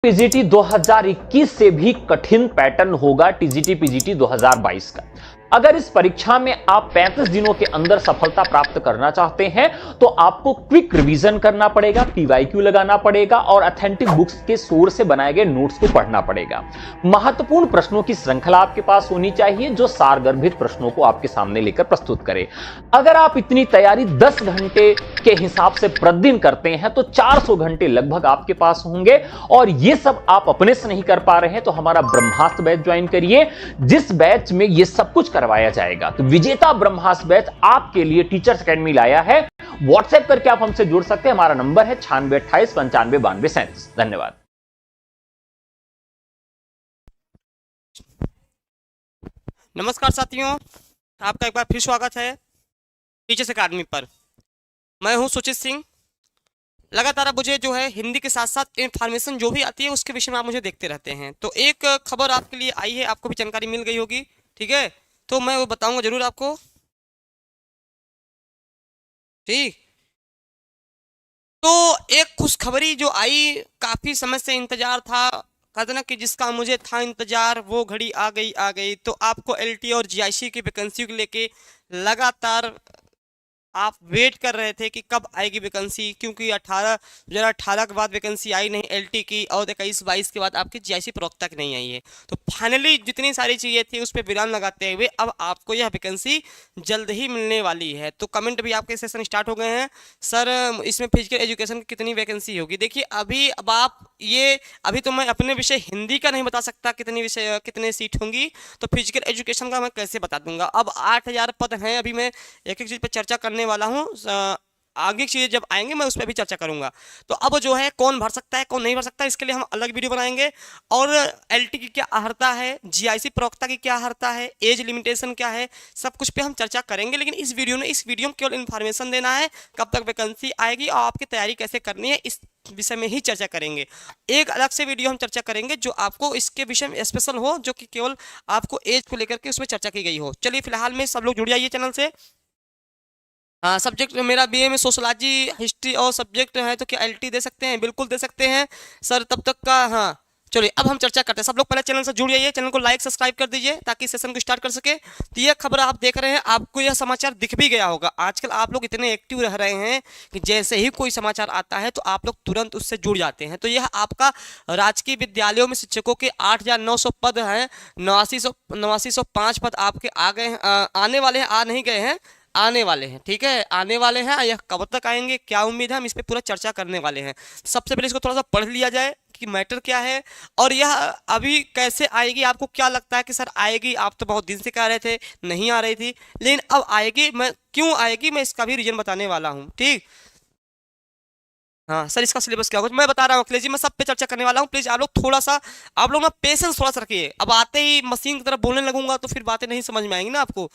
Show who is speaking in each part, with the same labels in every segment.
Speaker 1: PGT 2021 से भी कठिन पैटर्न होगा टीजीटी पीजीटी 2022 का। अगर इस परीक्षा में आप 35 दिनों के अंदर सफलता प्राप्त करना चाहते हैं तो आपको क्विक रिवीजन करना पड़ेगा, पीवाईक्यू लगाना पड़ेगा और ऑथेंटिक बुक्स के सोर्स से बनाए गए नोट्स को पढ़ना पड़ेगा। महत्वपूर्ण प्रश्नों की श्रृंखला आपके पास होनी चाहिए जो सारगर्भित प्रश्नों को आपके सामने लेकर प्रस्तुत करे। अगर आप इतनी तैयारी 10 घंटे के हिसाब से प्रतिदिन करते हैं तो 400 घंटे लगभग आपके पास होंगे और ये सब आप अपने से नहीं कर पा रहे हैं तो हमारा ब्रह्मास्त्र बैच ज्वाइन करिए, जिस बैच में ये सब कुछ करवाया जाएगा। तो विजेता ब्रह्मास्त्र बैच आपके लिए टीचर्स अकेडमी लाया है। व्हाट्सएप करके आप हमसे जुड़ सकते हैं। हमारा नंबर है 9628959237। धन्यवाद।
Speaker 2: नमस्कार साथियों, आपका एक बार फिर स्वागत है टीचर्स अकेडमी पर। मैं हूं सुचित सिंह। लगातार अब मुझे जो है हिंदी के साथ साथ इन्फॉर्मेशन जो भी आती है उसके विषय में आप मुझे देखते रहते हैं। तो एक खबर आपके लिए आई है, आपको भी जानकारी मिल गई होगी, ठीक है? तो मैं वो बताऊंगा जरूर आपको, ठीक। तो एक खुशखबरी जो आई, काफी समय से इंतजार था, कहते ना कि जिसका मुझे था इंतजार वो घड़ी आ गई। तो आपको एलटी और जीआईसी की वैकेंसी को लेके लगातार आप वेट कर रहे थे कि कब आएगी वैकेंसी, क्योंकि 2018 के बाद वैकेंसी आई नहीं एलटी की और 21-22 के बाद आपकी जीआईसी प्रवक्ता की नहीं आई है। तो फाइनली जितनी सारी चीज़ें थी उस पर विराम लगाते हुए अब आपको यह वैकेंसी जल्द ही मिलने वाली है। तो कमेंट भी आपके सेशन स्टार्ट हो गए हैं, सर इसमें फिजिकल एजुकेशन की कितनी वैकेंसी होगी। देखिए अब आप ये अभी तो मैं अपने विषय हिंदी का नहीं बता सकता कितने सीट होंगी, तो फिजिकल एजुकेशन का मैं कैसे बता दूंगा। अब 8000 पद हैं, अभी मैं एक एक चीज़ पर चर्चा करने वाला हूं। आगे की चीजें जब आएंगे मैं उस पर भी चर्चा करूंगा। तो अब जो है कौन भर सकता है कौन नहीं भर सकता, इसके लिए हम अलग वीडियो बनाएंगे। और एलटी की क्या अर्हता है, जीआईसी प्रवक्ता की क्या अर्हता है, एज लिमिटेशन क्या है, सब कुछ पे हम चर्चा करेंगे। लेकिन इस वीडियो में केवल इन्फॉर्मेशन देना है, कब तक वैकेंसी आएगी और आपकी तैयारी कैसे करनी है इस विषय में ही चर्चा करेंगे। एक अलग से वीडियो हम चर्चा करेंगे जो आपको इसके विषय में स्पेशल हो, जो कि केवल आपको एज को लेकर के उसमें चर्चा की गई हो। चलिए फिलहाल में सब लोग जुड़ जाइए चैनल से। हाँ, सब्जेक्ट मेरा बीए में सोशलॉजी हिस्ट्री और सब्जेक्ट है, तो क्या एलटी दे सकते हैं? बिल्कुल दे सकते हैं सर, तब तक का। हाँ चलिए अब हम चर्चा करते हैं। सब लोग पहले चैनल से जुड़ जाइए, चैनल को लाइक सब्सक्राइब कर दीजिए ताकि सेशन को स्टार्ट कर सके। तो यह खबर आप देख रहे हैं, आपको यह समाचार दिख भी गया होगा। आजकल आप लोग इतने एक्टिव रह रहे हैं कि जैसे ही कोई समाचार आता है तो आप लोग तुरंत उससे जुड़ जाते हैं। तो यह आपका राजकीय विद्यालयों में शिक्षकों के 8900 पद हैं, 8905 पद आपके आ गए, आने वाले हैं, आ नहीं गए हैं, आने वाले हैं, ठीक है, आने वाले हैं। यह कब तक आएंगे, क्या उम्मीद है, हम इस पर पूरा चर्चा करने वाले हैं। सबसे पहले इसको थोड़ा सा पढ़ लिया जाए कि मैटर क्या है और यह अभी कैसे आएगी। आपको क्या लगता है कि सर आएगी? आप तो बहुत दिन से कह रहे थे नहीं आ रही थी, लेकिन अब आएगी। मैं क्यों आएगी मैं इसका भी रीजन बताने वाला हूँ, ठीक। हाँ सर, इसका सिलेबस क्या होगा मैं बता रहा हूँ अखिलेश जी, मैं सब पे चर्चा करने वाला हूँ। प्लीज आप लोग थोड़ा सा, आप लोग ना पेशेंस थोड़ा सा रखिए। अब आते ही मशीन की तरफ बोलने लगूंगा तो फिर बातें नहीं समझ में आएंगी ना आपको।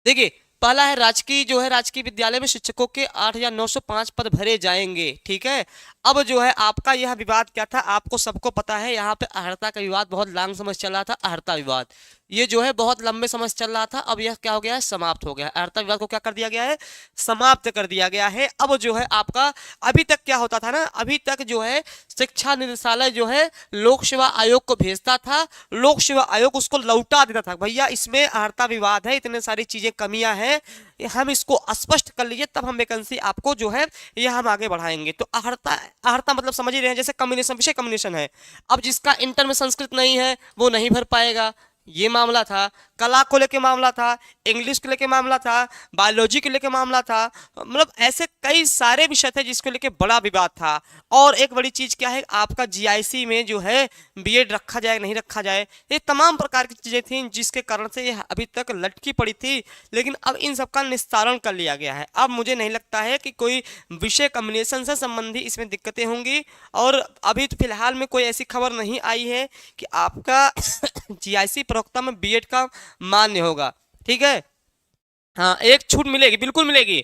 Speaker 2: देखिए पहला है राजकीय विद्यालय में शिक्षकों के 8905 पद भरे जाएंगे, ठीक है। अब जो है आपका यह विवाद क्या था, आपको सबको पता है। यहाँ पे अर्हता का विवाद बहुत लंबा समय चल रहा था। अर्हता विवाद ये जो है बहुत लंबे समय से चल रहा था, अब यह क्या हो गया है, समाप्त हो गया है। अर्हता विवाद को क्या कर दिया गया है, समाप्त कर दिया गया है। अब जो है आपका, अभी तक क्या होता था ना, अभी तक जो है शिक्षा निदेशालय जो है लोक सेवा आयोग को भेजता था, लोक सेवा आयोग उसको लौटा देता था, भैया इसमें अर्हता विवाद है, इतने सारी चीजें कमियां हैं, हम इसको स्पष्ट कर लीजिए तब हम वैकेंसी आपको जो है यह हम आगे बढ़ाएंगे। तो अर्हता मतलब समझ ही रहे हैं, जैसे कम्युनिकेशन, विषय कम्युनिकेशन है। अब जिसका इंटर में संस्कृत नहीं है वो नहीं भर पाएगा, ये मामला था। कला को लेके मामला था, इंग्लिश को लेके मामला था, बायोलॉजी को लेके मामला था, मतलब ऐसे कई सारे विषय थे जिसको लेके बड़ा विवाद था। और एक बड़ी चीज क्या है, आपका जीआईसी में जो है बीएड रखा जाए नहीं रखा जाए, ये तमाम प्रकार की चीजें थी जिसके कारण से ये अभी तक लटकी पड़ी थी। लेकिन अब इन सब का निस्तारण कर लिया गया है। अब मुझे नहीं लगता है कि कोई विषय कम्युनिकेशन से संबंधी इसमें दिक्कतें होंगी। और अभी तो फिलहाल में कोई ऐसी खबर नहीं आई है कि आपका जीआईसी प्रवक्ता में बीएड का मान्य होगा, ठीक है। हाँ एक छूट मिलेगी, बिल्कुल मिलेगी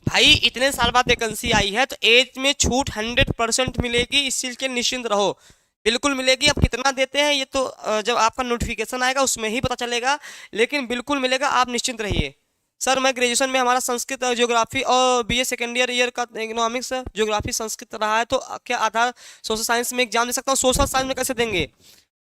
Speaker 2: भाई, इतने साल बाद वैकेंसी आई है तो एज में छूट 100% मिलेगी, इस चीज के निश्चिंत रहो, बिल्कुल मिलेगी। अब कितना देते हैं ये तो जब आपका नोटिफिकेशन आएगा उसमें ही पता चलेगा, लेकिन बिल्कुल मिलेगा, आप निश्चिंत रहिए। सर मैं ग्रेजुएशन में हमारा संस्कृत और ज्योग्राफी और बीए सेकेंड ईयर का इकोनॉमिक्स ज्योग्राफी संस्कृत रहा है, तो क्या आधार सोशल साइंस में एग्जाम दे सकता हूँ? सोशल साइंस में कैसे देंगे?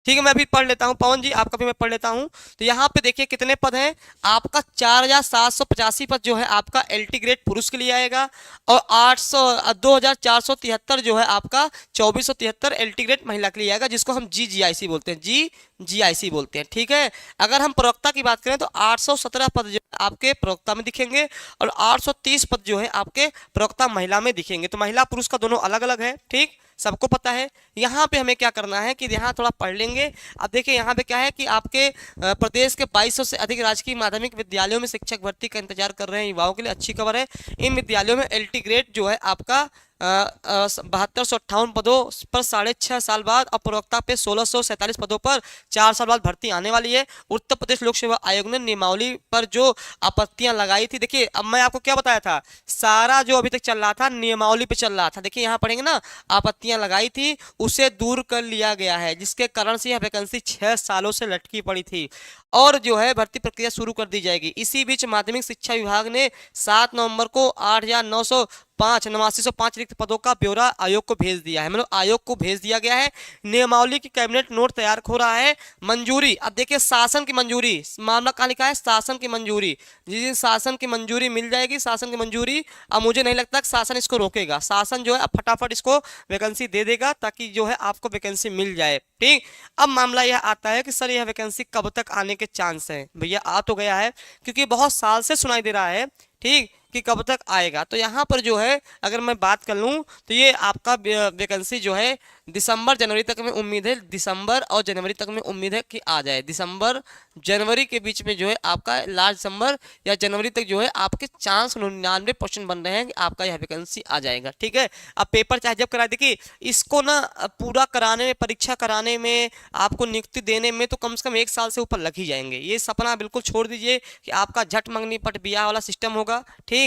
Speaker 2: ठीक है, मैं अभी पढ़ लेता हूँ पवन जी, आपका भी मैं पढ़ लेता हूँ। तो यहाँ पे देखिए कितने पद हैं आपका, 4785 पद जो है आपका एलटी ग्रेड पुरुष के लिए आएगा, और 2473 जो है आपका 2473 एलटी ग्रेड महिला के लिए आएगा, जिसको हम जीजीआईसी बोलते हैं, जीजीआईसी बोलते हैं। ठीक है, अगर हम प्रवक्ता की बात करें तो 817 पद जो है आपके प्रवक्ता में दिखेंगे, और 830 पद जो है आपके प्रवक्ता महिला में दिखेंगे। तो महिला पुरुष का दोनों अलग अलग है, ठीक, सबको पता है। यहाँ पे हमें क्या करना है कि यहाँ थोड़ा पढ़ लेंगे। अब देखिए यहाँ पे क्या है कि आपके प्रदेश के 2200 से अधिक राजकीय माध्यमिक विद्यालयों में शिक्षक भर्ती का इंतजार कर रहे हैं युवाओं के लिए, अच्छी खबर है। इन विद्यालयों में एलटी ग्रेड जो है आपका 7258 पदों पर 6.5 साल बाद, और प्रवक्ता पे 1647 पदों पर 4 साल बाद भर्ती आने वाली है। उत्तर प्रदेश लोक सेवा आयोग ने नियमावली पर जो आपत्तियां लगाई थी, देखिए अब मैं आपको क्या बताया था, सारा जो अभी तक चल रहा था नियमावली पे चल रहा था। देखिए यहाँ पढ़ेंगे ना, आपत्तियां लगाई थी उसे दूर कर लिया गया है, जिसके कारण से यह वैकेंसी 6 सालों से लटकी पड़ी थी, और जो है भर्ती प्रक्रिया शुरू कर दी जाएगी। इसी बीच माध्यमिक शिक्षा विभाग ने 7 नवंबर को 8905 रिक्त पदों का ब्यौरा आयोग को भेज दिया है, मतलब आयोग को भेज दिया गया है। नियमावली की कैबिनेट नोट तैयार हो रहा है, मंजूरी, अब देखिए शासन की मंजूरी, मामला कहाँ लिखा है, शासन की मंजूरी, जिस दिन शासन की मंजूरी मिल जाएगी, शासन की मंजूरी, अब मुझे नहीं लगता कि शासन इसको रोकेगा, शासन जो है अब फटाफट इसको वैकेंसी दे देगा, ताकि जो है आपको वैकेंसी मिल जाए। ठीक, अब मामला यह आता है कि सर यह वैकेंसी कब तक आने के चांस है? भैया आ तो गया है, क्योंकि बहुत साल से सुनाई दे रहा है, ठीक, कि कब तक आएगा। तो यहाँ पर जो है अगर मैं बात कर लूँ तो ये आपका वैकेंसी जो है दिसंबर जनवरी तक में उम्मीद है, दिसंबर और जनवरी तक में उम्मीद है कि आ जाए। दिसंबर जनवरी के बीच में जो है आपका लास्ट दिसंबर या जनवरी तक जो है आपके चांस 99% बन रहे हैं कि आपका यह वैकेंसी आ जाएगा। ठीक है, अब पेपर चाहे जब करा, देखिए इसको ना पूरा कराने में, परीक्षा कराने में, आपको नियुक्ति देने में तो कम से कम 1 साल से ऊपर लग ही जाएंगे। ये सपना बिल्कुल छोड़ दीजिए कि आपका झट मंगनी पट बियाह वाला सिस्टम होगा। ठीक,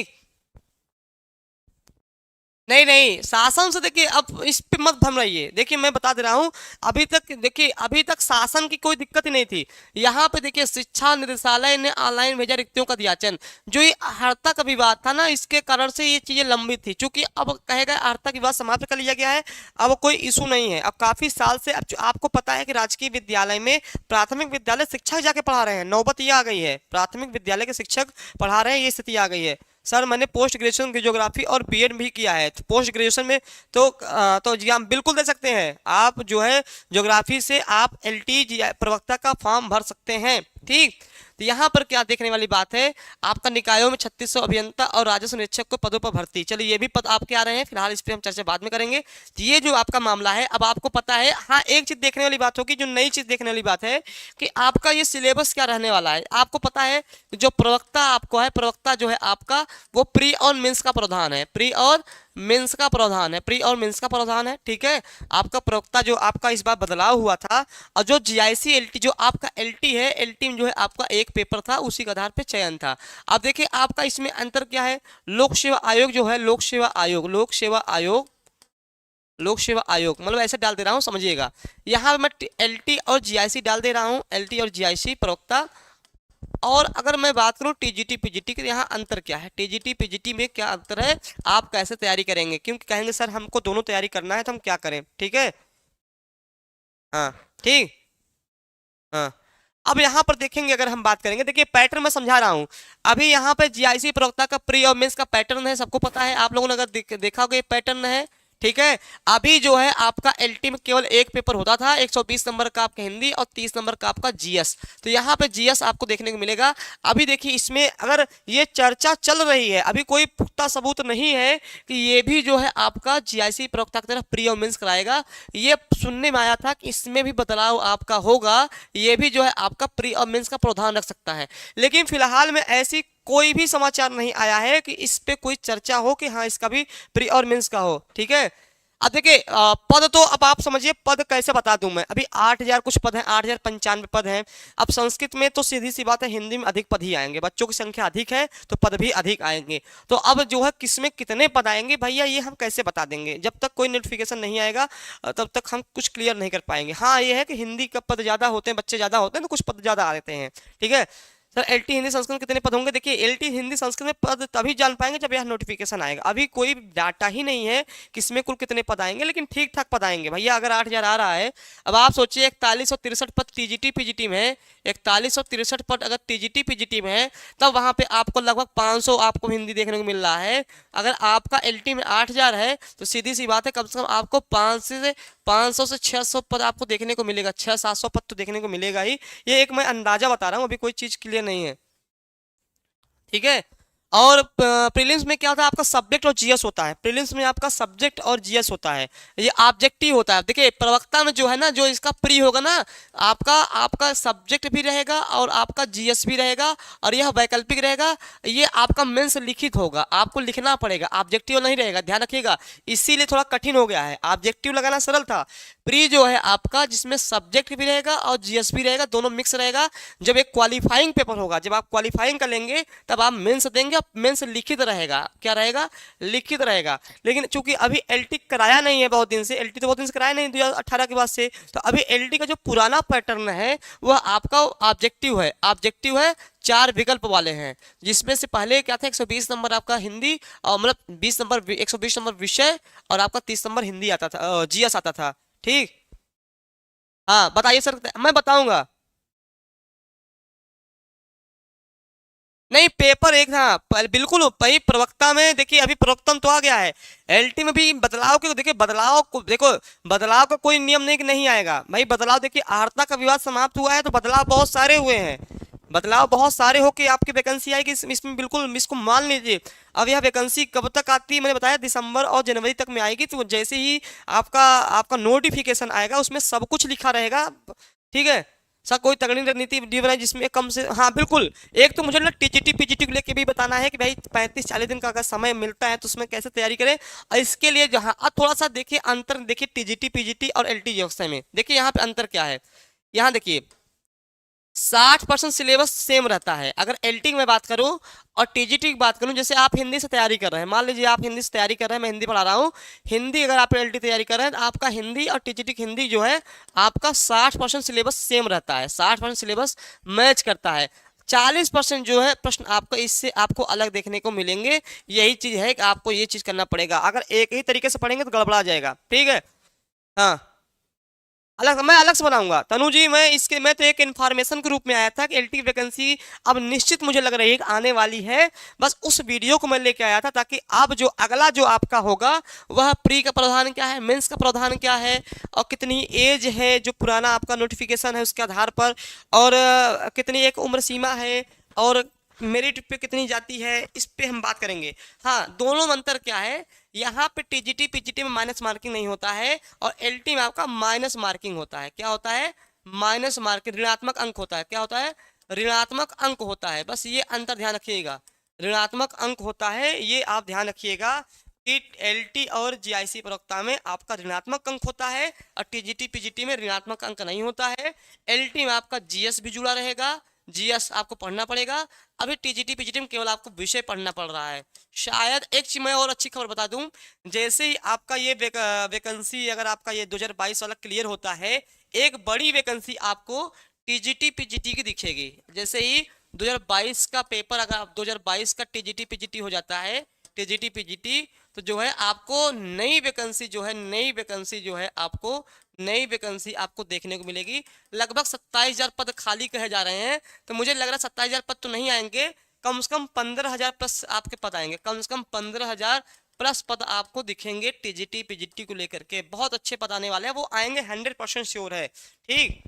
Speaker 2: नहीं नहीं, शासन से देखिए अब इस पे मत भ्रम रहिए। देखिए मैं बता दे रहा हूँ, अभी तक देखिए, अभी तक शासन की कोई दिक्कत ही नहीं थी। यहाँ पे देखिए शिक्षा निदेशालय ने ऑनलाइन भेजा रिक्तियों का दियाचन, जो ये अर्हता का विवाद था ना, इसके कारण से ये चीजें लंबित थी। चूंकि अब कहेगा अर्हता की विवाद समाप्त कर लिया गया है, अब कोई इशू नहीं है। अब काफी साल से, अब आपको पता है कि राजकीय विद्यालय में प्राथमिक विद्यालय शिक्षक जाके पढ़ा रहे हैं, नौबत ये आ गई है, प्राथमिक विद्यालय के शिक्षक पढ़ा रहे हैं, ये स्थिति आ गई है। सर मैंने पोस्ट ग्रेजुएशन की ज्योग्राफी और बीएड भी किया है, तो पोस्ट ग्रेजुएशन में तो जी हम बिल्कुल दे सकते हैं। आप जो है ज्योग्राफी से आप एलटी प्रवक्ता का फॉर्म भर सकते हैं। ठीक, तो यहाँ पर क्या देखने वाली बात है, आपका निकायों में 3600 अभियंता और राजस्व निरीक्षक को पदों पर भर्ती। चलिए ये भी पद आपके आ रहे हैं, फिलहाल इस पर हम चर्चा बाद में करेंगे। तो ये जो आपका मामला है, अब आपको पता है, हाँ एक चीज देखने वाली बात होगी, जो नई चीज देखने वाली बात है कि आपका ये सिलेबस क्या रहने वाला है। आपको पता है जो प्रवक्ता आपको है, प्रवक्ता जो है आपका वो प्री और मेंस का प्रावधान है, प्री और मेंस का प्रावधान है, प्री और मेंस का प्रावधान है। ठीक है, आपका प्रवक्ता जो आपका इस बार बदलाव हुआ था, और जो जीआईसी एलटी जो आपका एलटी है, एलटी में जो है आपका एक पेपर था, उसी के आधार पे चयन था। अब देखिए आपका इसमें अंतर क्या है, लोक सेवा आयोग जो है, लोक सेवा आयोग, लोक सेवा आयोग, लोक सेवा आयोग, मतलब ऐसे डाल दे रहा हूँ समझिएगा। यहाँ मैं एलटी और जीआईसी डाल दे रहा हूँ, एलटी और जीआईसी प्रवक्ता। और अगर मैं बात करूं टीजीटी पीजीटी के, यहाँ अंतर क्या है, टीजीटी पीजीटी में क्या अंतर है, आप कैसे तैयारी करेंगे, क्योंकि कहेंगे सर हमको दोनों तैयारी करना है तो हम क्या करें। ठीक है, हाँ ठीक, हाँ अब यहाँ पर देखेंगे, अगर हम बात करेंगे, देखिए पैटर्न मैं समझा रहा हूँ। अभी यहाँ पे जीआईसी प्रवक्ता का प्री और मेंस का पैटर्न है, सबको पता है, आप लोगों ने अगर देखा होगा ये पैटर्न है। ठीक है, अभी जो है आपका एलटी में केवल एक पेपर होता था, 120 नंबर का आपका हिंदी और 30 नंबर का आपका जीएस। तो यहाँ पे जीएस आपको देखने को मिलेगा। अभी देखिए इसमें अगर ये चर्चा चल रही है, अभी कोई पुख्ता सबूत नहीं है कि ये भी जो है आपका जीआईसी प्रवक्ता की तरफ प्री और मेंस कराएगा। ये सुनने में आया था कि इसमें भी बदलाव आपका होगा, ये भी जो है आपका प्री और मेंस का प्रावधान रख सकता है। लेकिन फिलहाल में ऐसी कोई भी समाचार नहीं आया है कि इस पे कोई चर्चा हो कि हाँ इसका भी प्री और मेंस का हो। ठीक है, अब देखिए पद तो अब आप समझिए, पद कैसे बता दूं मैं, अभी 8000 कुछ पद हैं, 8095 पद हैं। अब संस्कृत में तो सीधी सी बात है, हिंदी में अधिक पद ही आएंगे, बच्चों की संख्या अधिक है तो पद भी अधिक आएंगे। तो अब जो है किसमें कितने पद आएंगे भैया, ये हम कैसे बता देंगे, जब तक कोई नोटिफिकेशन नहीं आएगा तब तक हम कुछ क्लियर नहीं कर पाएंगे। हाँ ये है कि हिंदी का पद ज्यादा होते हैं, बच्चे ज्यादा होते हैं तो कुछ पद ज्यादा आ जाते हैं। ठीक है, सर एलटी हिंदी संस्कृत में कितने पद होंगे? देखिए एलटी हिंदी संस्कृत में पद तभी जान पाएंगे जब यह नोटिफिकेशन आएगा। अभी कोई डाटा ही नहीं है कि इसमें कुल कितने पद आएंगे, लेकिन ठीक ठाक पद आएंगे भैया। अगर 8,000 आ रहा है, अब आप सोचिए 4163 पद टीजीटी पीजीटी में है, 4163 पद अगर टीजीटी पीजीटी में है, तब वहां पे आपको लगभग 500 आपको हिंदी देखने को मिल रहा है। अगर आपका एलटी में 8,000 है तो सीधी सी बात है कम से कम आपको 500 से 600 पद आपको देखने को मिलेगा, 600-700 पद तो देखने को मिलेगा ही। ये एक मैं अंदाजा बता रहा हूँ, अभी कोई चीज क्लियर नहीं है, ठीक है। और प्रीलिम्स में क्या होता है, आपका सब्जेक्ट और जीएस होता है। प्रीलिम्स में आपका सब्जेक्ट और जीएस होता है, ये ऑब्जेक्टिव होता है। देखिए प्रवक्ता में जो है ना, जो इसका प्री होगा ना, आपका सब्जेक्ट भी रहेगा और आपका जीएस भी रहेगा, और यह वैकल्पिक रहेगा। ये आपका मेंस लिखित होगा, आपको लिखना पड़ेगा, ऑब्जेक्टिव नहीं रहेगा, ध्यान रखिएगा। इसीलिए थोड़ा कठिन हो गया है, ऑब्जेक्टिव लगाना सरल था। प्री जो है आपका, जिसमें सब्जेक्ट भी रहेगा और जीएस भी रहेगा, दोनों मिक्स रहेगा। जब एक क्वालिफाइंग पेपर होगा, जब आप क्वालिफाइंग कर लेंगे तब आप मेंस देंगे, मेंस लिखित रहेगा। क्या रहेगा? लिखित रहेगा। लेकिन चूंकि अभी एलटी कराया नहीं है बहुत दिन से, एलटी तो बहुत दिन से कराया नहीं 2018 के बाद से, तो अभी एलटी का जो पुराना पैटर्न है वह आपका ऑब्जेक्टिव है। ऑब्जेक्टिव है, 4 विकल्प वाले हैं, जिसमें से पहले क्या था, 120 नंबर आपका हिंदी, और मतलब 20 नंबर 120 नंबर विषय, और आपका 30 नंबर हिंदी आता था, जीएस आता था, ठीक। हाँ बताइए सर, मैं बताऊंगा। नहीं पेपर एक था बिल्कुल भाई। प्रवक्ता में देखिए अभी प्रवक्ता में तो आ गया है, एलटी में भी बदलाव के देखिए, बदलाव को देखो, बदलाव का कोई नियम नहीं कि नहीं आएगा भाई। बदलाव देखिए, आर्ता का विवाद समाप्त हुआ है तो बदलाव बहुत सारे हुए हैं, बदलाव बहुत सारे होके आपकी वैकेंसी आएगी इसमें, बिल्कुल इसको मान लीजिए। अब यह वैकेंसी कब तक आती है, मैंने बताया दिसंबर और जनवरी तक में आएगी। तो जैसे ही आपका आपका नोटिफिकेशन आएगा उसमें सब कुछ लिखा रहेगा, ठीक है सर। कोई तगड़ी रणनीति बनाई जिसमें कम से, हाँ बिल्कुल। एक तो मुझे ना टीजीटी पीजीटी को लेके भी बताना है कि भाई 35-40 दिन का अगर समय मिलता है तो उसमें कैसे तैयारी करें। और इसके लिए जहाँ थोड़ा सा देखिए अंतर, देखिए टीजीटी पीजीटी और एलटी व्यवस्था में देखिए यहाँ पे अंतर क्या है। यहाँ देखिए 60% सिलेबस सेम रहता है। अगर एलटी में बात करूं और टीजीटी की बात करूं, जैसे आप हिंदी से तैयारी कर रहे हैं, मान लीजिए आप हिंदी से तैयारी कर रहे हैं, मैं हिंदी पढ़ा रहा हूं, हिंदी अगर आप एलटी तैयारी कर रहे हैं तो आपका हिंदी और टीजीटी की हिंदी जो है आपका 60% सिलेबस सेम रहता है, 60% सिलेबस मैच करता है। 40% जो है प्रश्न आपको इससे आपको अलग देखने को मिलेंगे। यही चीज है कि आपको ये चीज करना पड़ेगा, अगर एक ही तरीके से पढ़ेंगे तो गड़बड़ा जाएगा, ठीक है। हाँ मैं अलग से बनाऊंगा तनु जी। मैं तो एक इन्फॉर्मेशन के रूप में आया था कि एलटी वैकेंसी अब निश्चित मुझे लग रही है कि आने वाली है। बस उस वीडियो को मैं लेके आया था ताकि अब जो अगला जो आपका होगा वह प्री का प्रावधान क्या है, मेंस का प्रावधान क्या है, और कितनी एज है जो पुराना आपका नोटिफिकेशन है उसके आधार पर, और कितनी एक उम्र सीमा है, और मेरिट पे कितनी जाती है, इस पे हम बात करेंगे। हाँ दोनों में अंतर क्या है, यहाँ पे टीजीटी पीजीटी में माइनस मार्किंग नहीं होता है, और एलटी में आपका माइनस मार्किंग होता है। क्या होता है? माइनस मार्किंग, ऋणात्मक अंक होता है। क्या होता है? ऋणात्मक अंक होता है। बस ये अंतर ध्यान रखिएगा, ऋणात्मक अंक होता है, ये आप ध्यान रखिएगा कि एलटी और जीआईसी प्रवक्ता में आपका ऋणात्मक अंक होता है, और टीजीटी पीजीटी में ऋणात्मक अंक नहीं होता है। एलटी में आपका जीएस भी जुड़ा रहेगा, जीएस आपको पढ़ना पड़ेगा। अभी टीजीटी पीजीटी में केवल आपको विषय पढ़ना पड़ रहा है। शायद एक चीज मैं और अच्छी खबर बता दूं, जैसे ही आपका ये वैकेंसी अगर आपका ये 2022 वाला क्लियर होता है, एक बड़ी वैकेंसी आपको टीजीटी पीजीटी की दिखेगी। जैसे ही 2022 का पेपर, अगर 2022 का टीजीटी पीजीटी हो जाता है, टीजीटी पीजीटी, तो जो है आपको नई वैकेंसी जो है आपको नई वैकेंसी आपको देखने को मिलेगी। लगभग 27,000 पद खाली कहे जा रहे हैं, तो मुझे लग रहा है 27,000 पद तो नहीं आएंगे, कम से कम 15,000 प्लस आपके पद आएंगे, कम से कम 15,000 प्लस पद आपको दिखेंगे टीजीटी पीजीटी को लेकर के। बहुत अच्छे पद आने वाले हैं, वो आएंगे 100% श्योर है, ठीक।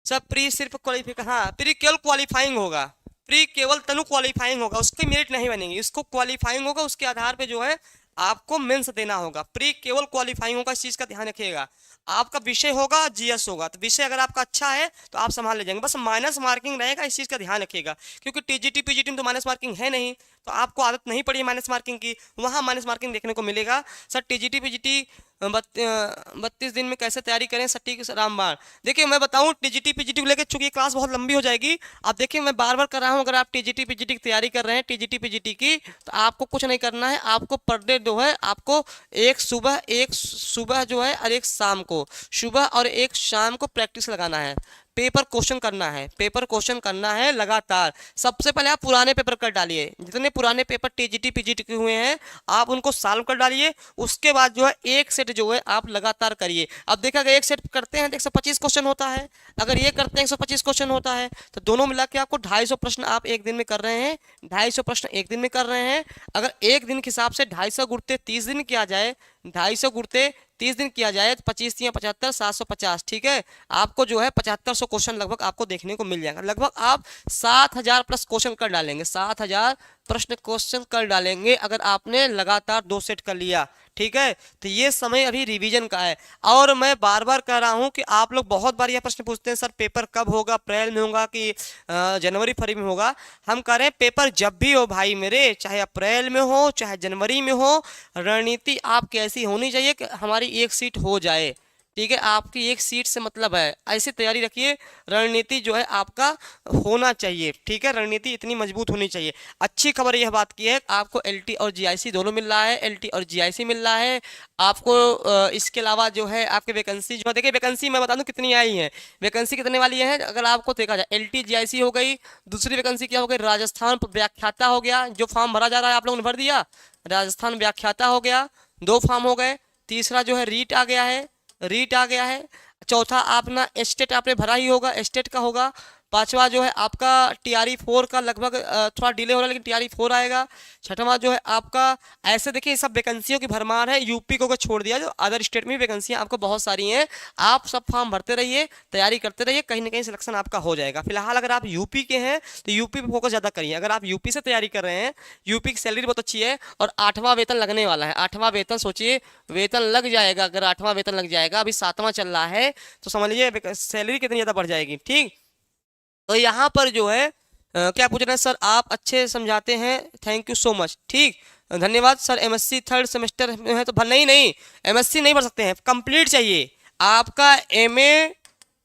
Speaker 2: सब प्री सिर्फ क्वालिफाई, हाँ प्री केवल क्वालिफाइंग होगा, प्री केवल तनु क्वालिफाइंग होगा, उसकी मेरिट नहीं बनेगी, इसको क्वालिफाइंग होगा, उसके आधार पे जो है आपको मेंस देना होगा। प्री केवल क्वालिफाइंग होगा, इस चीज का ध्यान रखिएगा। आपका विषय होगा जीएस होगा, तो विषय अगर आपका अच्छा है तो आप संभाल ले जाएंगे, बस माइनस मार्किंग रहेगा, इस चीज का ध्यान रखिएगा। क्योंकि टीजीटी पीजीटी में तो माइनस मार्किंग है नहीं, तो आपको आदत नहीं पड़ी माइनस मार्किंग की, वहां माइनस मार्किंग देखने को मिलेगा। सर टीजीटी पीजीटी 32 दिन में कैसे तैयारी करें सटीक रामबाण। देखिए मैं बताऊं टीजीटी पीजीटी को लेकर, चूंकि क्लास बहुत लंबी हो जाएगी, आप देखिए मैं बार बार कर रहा हूं, अगर आप टीजीटी पीजीटी की तैयारी कर रहे हैं टीजीटी पीजीटी की, तो आपको कुछ नहीं करना है, आपको पर डे जो है आपको एक सुबह जो है और एक शाम को, सुबह और एक शाम को प्रैक्टिस लगाना है। पेपर क्वेश्चन करना है, पेपर क्वेश्चन करना है लगातार। सबसे पहले आप पुराने पेपर कर डालिए, जितने पुराने पेपर टीजीटी पीजीटी के हुए हैं आप उनको सॉल्व कर डालिए। उसके बाद जो है एक सेट जो है आप लगातार करिए। अब देखा गया एक सेट करते हैं तो 125 क्वेश्चन होता है, अगर ये करते हैं 125 क्वेश्चन होता है, तो दोनों मिला के आपको 250 प्रश्न आप एक दिन में कर रहे हैं, 250 प्रश्न एक दिन में कर रहे हैं। अगर एक दिन के हिसाब से 250 गुणते 30 दिन किया जाए, 250 गुणते 30 दिन किया जाए तो 25 या 75 750, ठीक है, आपको जो है 7500 क्वेश्चन लगभग आपको देखने को मिल जाएगा। लगभग आप 7000 प्लस क्वेश्चन कर डालेंगे, 7000 प्रश्न क्वेश्चन कर डालेंगे अगर आपने लगातार 2 सेट कर लिया, ठीक है। तो ये समय अभी रिवीजन का है। और मैं बार बार कह रहा हूं कि आप लोग बहुत बार यह प्रश्न पूछते हैं सर पेपर कब होगा, अप्रैल में होगा कि जनवरी फरवरी में होगा। हम कह रहे हैं पेपर जब भी हो भाई मेरे, चाहे अप्रैल में हो चाहे जनवरी में हो, रणनीति आपकी ऐसी होनी चाहिए कि हमारी एक सीट हो जाए, ठीक है। आपकी एक सीट से मतलब है, ऐसी तैयारी रखिए, रणनीति जो है आपका होना चाहिए, ठीक है, रणनीति इतनी मजबूत होनी चाहिए। अच्छी खबर यह बात की है आपको एलटी और जीआईसी दोनों मिल रहा है, एलटी और जीआईसी मिल रहा है आपको। इसके अलावा जो है आपके वैकेंसी जो देखिए, वैकेंसी मैं बता दूं कितनी आई है, वैकेंसी कितने वाली है अगर आपको देखा जाए, एलटी जीआईसी हो गई, दूसरी वैकेंसी क्या हो गई, राजस्थान व्याख्याता हो गया, जो फॉर्म भरा जा रहा है आप लोगों ने भर दिया, राजस्थान व्याख्याता हो गया, 2 फॉर्म हो गए। तीसरा जो है रीट आ गया है, रीट आ गया है। चौथा अपना एस्टेट आपने भरा ही होगा, एस्टेट का होगा। पांचवा जो है आपका टीआरई 4 का लगभग थोड़ा डिले हो रहा है लेकिन टीआरई 4 आएगा। छठवां जो है आपका, ऐसे देखिए सब वैकेंसियों की भरमार है, यूपी को छोड़ दिया, जो अदर स्टेट में वैकेंसियां आपको बहुत सारी हैं। आप सब फॉर्म भरते रहिए, तैयारी करते रहिए, कहीं ना कहीं सिलेक्शन आपका हो जाएगा। फिलहाल अगर आप यूपी के हैं तो यूपी पे फोकस ज़्यादा करिए। अगर आप यूपी से तैयारी कर रहे हैं, यूपी की सैलरी बहुत अच्छी है और 8वां वेतन लगने वाला है। 8वां वेतन सोचिए, वेतन लग जाएगा, अगर 8वां वेतन लग जाएगा, अभी 7वां चल रहा है, तो समझ लीजिए सैलरी कितनी ज़्यादा बढ़ जाएगी, ठीक। तो यहाँ पर जो है क्या पूछ रहे हैं सर, आप अच्छे समझाते हैं, थैंक यू सो मच, ठीक, धन्यवाद सर। एमएससी 3rd सेमेस्टर में है तो नहीं एमएससी नहीं भर सकते हैं, कंप्लीट चाहिए आपका, एमए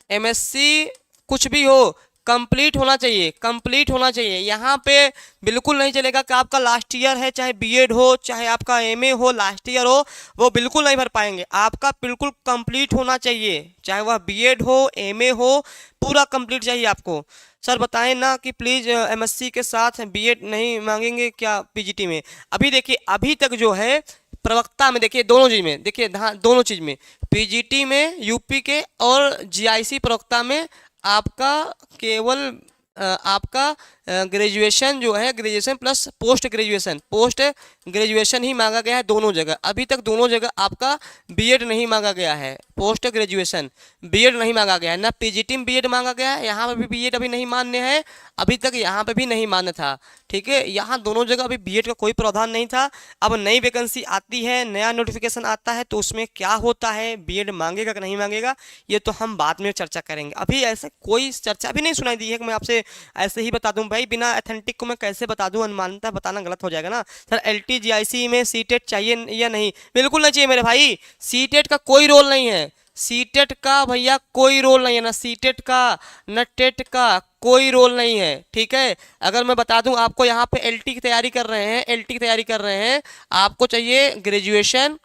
Speaker 2: एमएससी कुछ भी हो कंप्लीट होना चाहिए, कंप्लीट होना चाहिए। यहाँ पे बिल्कुल नहीं चलेगा कि आपका लास्ट ईयर है, चाहे बीएड हो चाहे आपका एमए हो, लास्ट ईयर हो, वो बिल्कुल नहीं भर पाएंगे। आपका बिल्कुल कंप्लीट होना चाहिए, चाहे वह बीएड हो एमए हो, पूरा कंप्लीट चाहिए आपको। सर बताएं ना कि प्लीज़ एमएससी के साथ बीएड नहीं मांगेंगे क्या पीजीटी में। अभी देखिए, अभी तक जो है प्रवक्ता में देखिए, दोनों चीज़ में देखिए, दोनों चीज़ में, पीजीटी में यूपी के और जीआईसी प्रवक्ता में आपका केवल आपका ग्रेजुएशन जो है, ग्रेजुएशन प्लस पोस्ट ग्रेजुएशन ही मांगा गया है दोनों जगह। अभी तक दोनों जगह आपका बीएड नहीं मांगा गया है, पोस्ट ग्रेजुएशन बीएड नहीं मांगा गया है, ना पीजीटी में बीएड मांगा गया है, यहाँ पर भी बीएड अभी नहीं मान्य है, अभी तक यहाँ पे भी नहीं मान्य था, ठीक है। यहाँ दोनों जगह अभी बीएड का कोई प्रावधान नहीं था। अब नई वैकेंसी आती है, नया नोटिफिकेशन आता है, तो उसमें क्या होता है, बीएड मांगेगा कि नहीं मांगेगा, ये तो हम बाद में चर्चा करेंगे। अभी ऐसे कोई चर्चा भी नहीं सुनाई दी है कि मैं आपसे ऐसे ही बता दूं भाई, बिना अथेंटिक को मैं कैसे बता दूं, अनुमानता बताना गलत हो जाएगा ना। सर एलटी जीआईसी में सीटेट चाहिए या नहीं, बिल्कुल नहीं चाहिए मेरे भाई, सीटेट का कोई रोल नहीं है, सीटेट का भैया कोई रोल नहीं है, ना सीटेट का न टेट का कोई रोल नहीं है, ठीक है। अगर मैं बता दूं आपको, यहाँ पे एलटी की तैयारी कर रहे हैं, एलटी की तैयारी कर रहे हैं, आपको चाहिए ग्रेजुएशन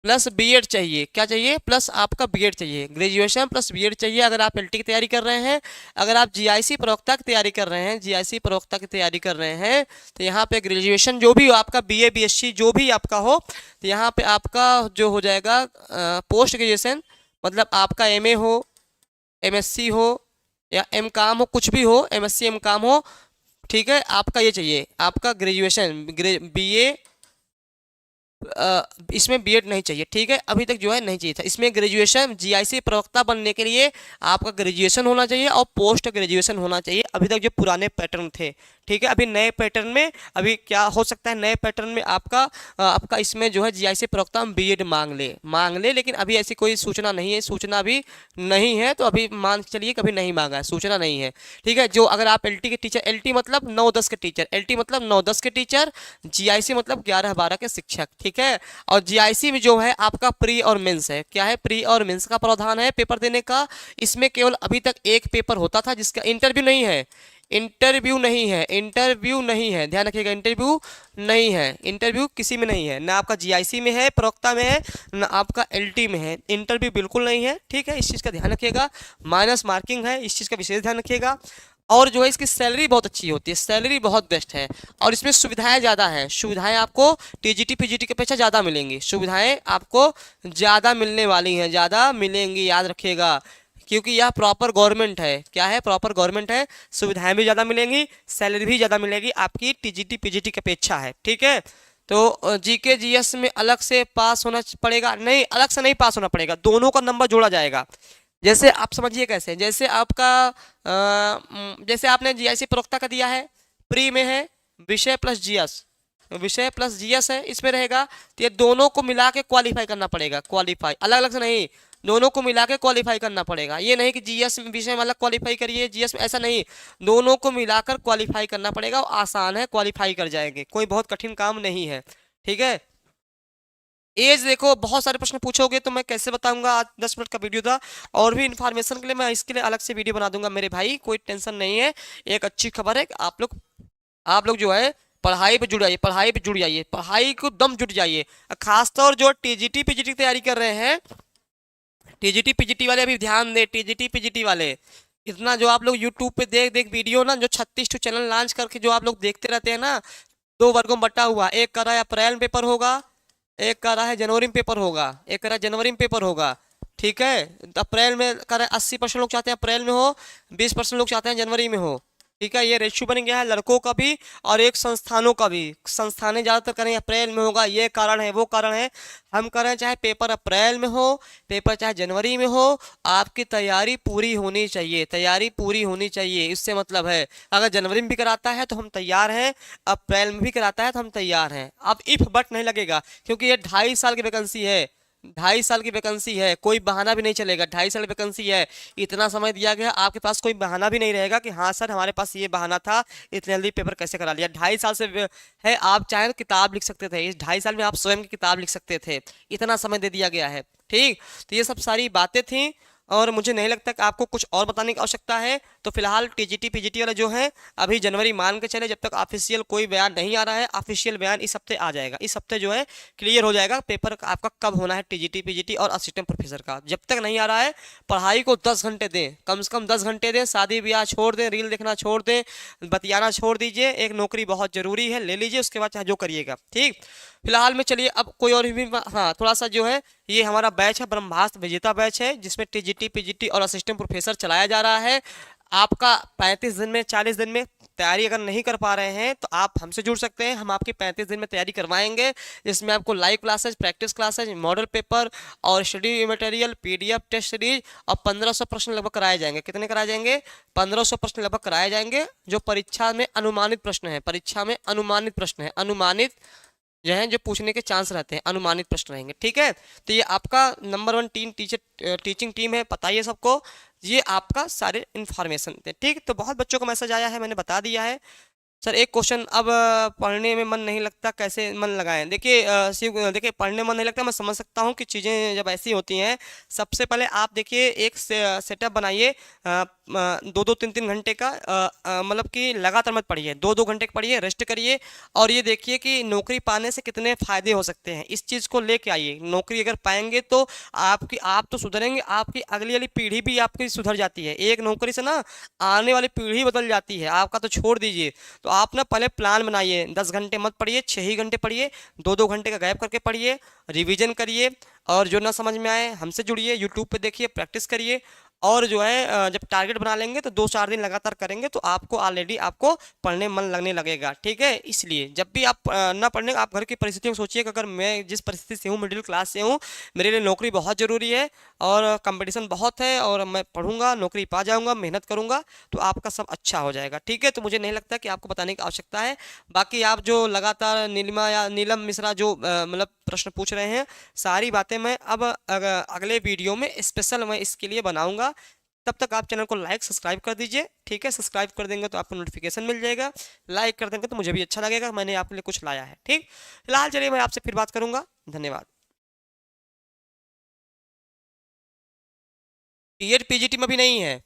Speaker 2: प्लस बीएड चाहिए, क्या चाहिए, प्लस आपका बीएड चाहिए, ग्रेजुएशन प्लस बीएड चाहिए अगर आप एलटी की तैयारी कर रहे हैं। अगर आप जीआईसी प्रवक्ता की तैयारी कर रहे हैं, जीआईसी प्रवक्ता की तैयारी कर रहे हैं, तो यहाँ पे ग्रेजुएशन जो भी हो आपका, बीए बीएससी जो भी आपका हो, तो यहाँ पे आपका जो हो जाएगा पोस्ट ग्रेजुएशन, मतलब आपका एमए हो, एमएससी हो या एमकॉम हो, कुछ भी हो, एमएससी एमकॉम हो, ठीक है, आपका ये चाहिए, आपका ग्रेजुएशन बीए, इसमें बीएड नहीं चाहिए, ठीक है। अभी तक जो है नहीं चाहिए था, इसमें ग्रेजुएशन, जीआईसी प्रवक्ता बनने के लिए आपका ग्रेजुएशन होना चाहिए और पोस्ट ग्रेजुएशन होना चाहिए। अभी तक जो पुराने पैटर्न थे, ठीक है। अभी नए पैटर्न में अभी क्या हो सकता है, नए पैटर्न में आपका इसमें जो है जीआईसी प्रवक्ता बीएड मांग ले, लेकिन अभी ऐसी कोई सूचना नहीं है, सूचना अभी नहीं है, तो अभी मान चलिए कभी नहीं मांगा है, सूचना नहीं है, ठीक है। जो अगर आप एलटी के टीचर, एलटी मतलब 9-10 के टीचर, एलटी मतलब 9-10 के टीचर, जीआईसी मतलब 11-12 के शिक्षक, ठीक है। और जीआईसी में जो है आपका प्री और मेंस है, क्या है, प्री और मेंस का प्रावधान है पेपर देने का। इसमें केवल अभी तक एक पेपर होता था जिसका इंटरव्यू नहीं है, इंटरव्यू नहीं है, इंटरव्यू नहीं है, ध्यान रखिएगा, इंटरव्यू नहीं है, इंटरव्यू किसी में नहीं है, ना आपका जीआईसी में है, प्रवक्ता में है, ना आपका एलटी में है, इंटरव्यू बिल्कुल नहीं है। ठीक है, इस चीज़ का ध्यान रखिएगा। माइनस मार्किंग है, इस चीज़ का विशेष ध्यान रखिएगा। और जो है इसकी सैलरी बहुत अच्छी होती है, सैलरी बहुत बेस्ट है, और इसमें सुविधाएं ज़्यादा हैं, सुविधाएं आपको टीजीटी पीजीटी के अपेक्षा ज़्यादा मिलेंगी, सुविधाएं आपको ज़्यादा मिलने वाली हैं, ज़्यादा मिलेंगी, याद रखिएगा, क्योंकि यह प्रॉपर गवर्नमेंट है। क्या है? प्रॉपर गवर्नमेंट है, सुविधाएं भी ज़्यादा मिलेंगी, सैलरी भी ज़्यादा मिलेगी आपकी टीजीटी पीजीटी की अपेक्षा है। ठीक है, तो जीके जीएस में अलग से पास होना पड़ेगा? नहीं, अलग से नहीं पास होना पड़ेगा, दोनों का नंबर जोड़ा जाएगा। जैसे आप समझिए कैसे, जैसे आपका जैसे आपने जीआईसी प्रवक्ता का दिया है, प्री में है विषय प्लस जीएस, विषय प्लस जीएस है, इसमें रहेगा, तो ये दोनों को मिला के क्वालिफाई करना पड़ेगा, क्वालिफाई अलग अलग से नहीं, दोनों को मिला के क्वालिफाई करना पड़ेगा। ये नहीं कि जीएस विषय में अलग क्वालिफाई करिए, जीएस में, ऐसा नहीं, दोनों को मिलाकर क्वालिफाई करना पड़ेगा, और आसान है, क्वालिफाई कर जाएंगे, कोई बहुत कठिन काम नहीं है। ठीक है, एज देखो, बहुत सारे प्रश्न पूछोगे तो मैं कैसे बताऊंगा, आज 10 मिनट का वीडियो था, और भी इन्फॉर्मेशन के लिए मैं इसके लिए अलग से वीडियो बना दूंगा मेरे भाई, कोई टेंशन नहीं है। एक अच्छी खबर है कि आप लोग जो है पढ़ाई पे जुड़ जाइए, पढ़ाई पे जुड़ जाइए, पढ़ाई को दम जुट जाइए। खासतौर जो टीजीटी पीजीटी की तैयारी कर रहे हैं, टीजीटी पीजीटी वाले अभी ध्यान दे, टीजीटी पीजीटी वाले, इतना जो आप लोग यूट्यूब पे देख देख वीडियो ना, जो 36 चैनल लॉन्च करके जो आप लोग देखते रहते हैं ना, 2 वर्गों में बटा हुआ, एक कर रहा है अप्रैल में पेपर होगा, एक कर रहा है जनवरी में पेपर होगा, एक कर रहा है जनवरी में पेपर होगा। ठीक है, अप्रैल में कर रहा है, 80% लोग चाहते हैं अप्रैल में हो, 20% लोग चाहते हैं जनवरी में हो। ठीक है, ये रेशियो बन गया है लड़कों का भी और एक संस्थानों का भी, संस्थानें ज़्यादातर करें अप्रैल में होगा, ये कारण है, वो कारण है। हम करें चाहे पेपर अप्रैल में हो, पेपर चाहे जनवरी में हो, आपकी तैयारी पूरी होनी चाहिए, तैयारी पूरी होनी चाहिए। इससे मतलब है, अगर जनवरी में भी कराता है तो हम तैयार हैं, अप्रैल में भी कराता है तो हम तैयार हैं। अब इफ बट नहीं लगेगा, क्योंकि ये 2.5 साल की वैकेंसी है, 2.5 साल की वैकेंसी है, कोई बहाना भी नहीं चलेगा, 2.5 साल की वैकेंसी है, इतना समय दिया गया, आपके पास कोई बहाना भी नहीं रहेगा कि हाँ सर हमारे पास ये बहाना था, इतने जल्दी पेपर कैसे करा लिया। 2.5 साल से है, आप चाहे तो किताब लिख सकते थे, इस 2.5 साल में आप स्वयं की किताब लिख सकते थे, इतना समय दे दिया गया है। ठीक, तो ये सब सारी बातें थी, और मुझे नहीं लगता कि आपको कुछ और बताने की आवश्यकता है। तो फिलहाल टीजीटी पीजीटी वाला जो है अभी जनवरी मान के चले, जब तक ऑफिशियल कोई बयान नहीं आ रहा है, ऑफिशियल बयान इस हफ्ते आ जाएगा, इस हफ्ते जो है क्लियर हो जाएगा पेपर आपका कब होना है टीजीटी पीजीटी और असिस्टेंट प्रोफेसर का। जब तक नहीं आ रहा है, पढ़ाई को 10 घंटे दें, कम से कम 10 घंटे दें, शादी ब्याह छोड़ दें, रील देखना छोड़ दें, बतियाना छोड़ दीजिए, एक नौकरी बहुत जरूरी है, ले लीजिए, उसके बाद चाहे जो करिएगा। ठीक, फिलहाल में चलिए अब कोई और भी, हाँ थोड़ा सा जो है, ये हमारा बैच है ब्रह्मास्त्र विजेता बैच है, जिसमें टीजीटी पीजीटी और असिस्टेंट प्रोफेसर चलाया जा रहा है। आपका 35 दिन में, 40 दिन में तैयारी अगर नहीं कर पा रहे हैं तो आप हमसे जुड़ सकते हैं, हम आपकी 35 दिन में तैयारी करवाएंगे, जिसमें आपको live classes, practice classes, model paper और study material, PDF, test series और 1500 प्रश्न लगभग कराए जाएंगे। कितने कराए जाएंगे? 1500 प्रश्न लगभग कराए जाएंगे, जो परीक्षा में अनुमानित प्रश्न है, परीक्षा में अनुमानित प्रश्न है, अनुमानित जो है, जो पूछने के चांस रहते हैं, अनुमानित प्रश्न रहेंगे। ठीक है, तो ये आपका नंबर 1 टीचिंग टीम है, पता ही है सबको, ये आपका सारे इन्फॉर्मेशन थे। ठीक, तो बहुत बच्चों का मैसेज आया है, मैंने बता दिया है। सर एक क्वेश्चन, अब पढ़ने में मन नहीं लगता, कैसे मन लगाएं? देखिए देखिए, पढ़ने में मन नहीं लगता, मैं समझ सकता हूँ कि चीज़ें जब ऐसी होती हैं। सबसे पहले आप देखिए, एक सेटअप बनाइए, 2-2, 3-3 घंटे का, मतलब कि लगातार मत पढ़िए, 2-2 घंटे पढ़िए, रेस्ट करिए, और ये देखिए कि नौकरी पाने से कितने फ़ायदे हो सकते हैं, इस चीज़ को लेके आइए। नौकरी अगर पाएंगे तो आप तो सुधरेंगे, आपकी अगली वाली पीढ़ी भी आपकी सुधर जाती है। एक नौकरी से ना आने वाली पीढ़ी बदल जाती है, आपका तो छोड़ दीजिए। तो आप ना पहले प्लान बनाइए, 10 घंटे मत पढ़िए, 6 ही घंटे पढ़िए, 2-2 घंटे का गैप करके पढ़िए, रिवीजन करिए, और जो ना समझ में आए हमसे जुड़िए, यूट्यूब पे देखिए, प्रैक्टिस करिए, और जो है जब टारगेट बना लेंगे तो 2-4 दिन लगातार करेंगे तो आपको ऑलरेडी आपको पढ़ने मन लगने लगेगा। ठीक है, इसलिए जब भी आप ना पढ़ने, आप घर की परिस्थितियों को सोचिए कि अगर मैं जिस परिस्थिति से हूँ, मिडिल क्लास से हूँ, मेरे लिए नौकरी बहुत ज़रूरी है और कंपटीशन बहुत है, और मैं पढ़ूंगा, नौकरी पा जाऊंगा, मेहनत करूंगा, तो आपका सब अच्छा हो जाएगा। ठीक है, तो मुझे नहीं लगता कि आपको बताने की आवश्यकता है। बाकी आप जो लगातार नीलिमा या नीलम मिश्रा जो मतलब प्रश्न पूछ रहे हैं, सारी बातें मैं अब अगले वीडियो में स्पेशल मैं इसके लिए बनाऊंगा। तब तक आप चैनल को लाइक सब्सक्राइब कर दीजिए। ठीक है, सब्सक्राइब कर देंगे तो आपको नोटिफिकेशन मिल जाएगा, लाइक कर देंगे तो मुझे भी अच्छा लगेगा, मैंने आपके लिए कुछ लाया है। ठीक, फिलहाल चलिए मैं आपसे फिर बात करूंगा, धन्यवाद। टीएड पीजीटी में भी नहीं है।